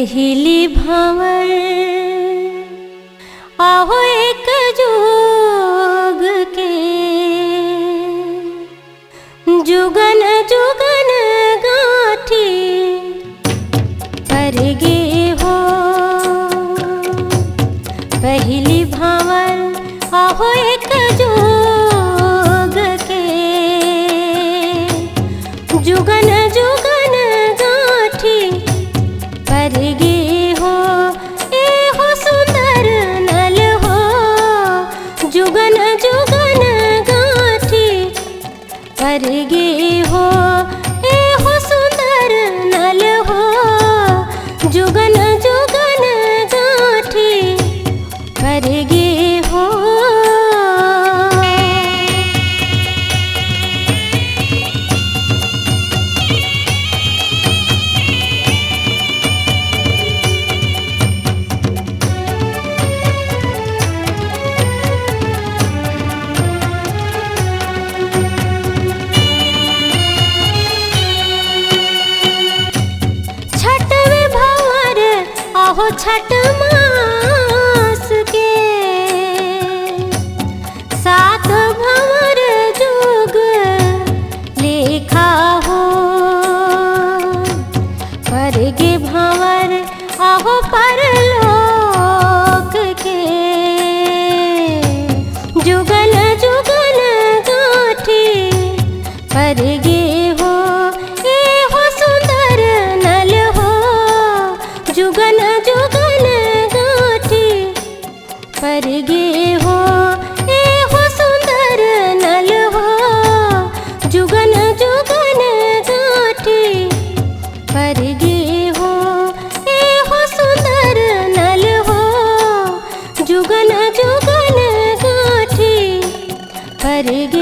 पहली भावर आहो एक जोग के जुगन जुगन गाठी पर गे हो। पहली भावर आहो एक जोग के जुगन जुगन गाठी पर गे हो। ए हो सुंदर नल हो जुगन जुगन गाठी पर गे हो। ए हो सुंदर नल हो जुगन जुगन गाठी पर गे हो। आहो छठ मास के सात भंवर जुग लेखा हो। पर गे भंवर आहो परलोक के जुगन जुगन गाठी पर गे हो। ए हो सुंदर नल हो जुगन जुगन गाठी पर गे हो। ए हो सुंदर नल हो जुगन जुगन गाठी पर गे हो। ए हो सुंदर नल हो जुगन जुगन गाठी पर गे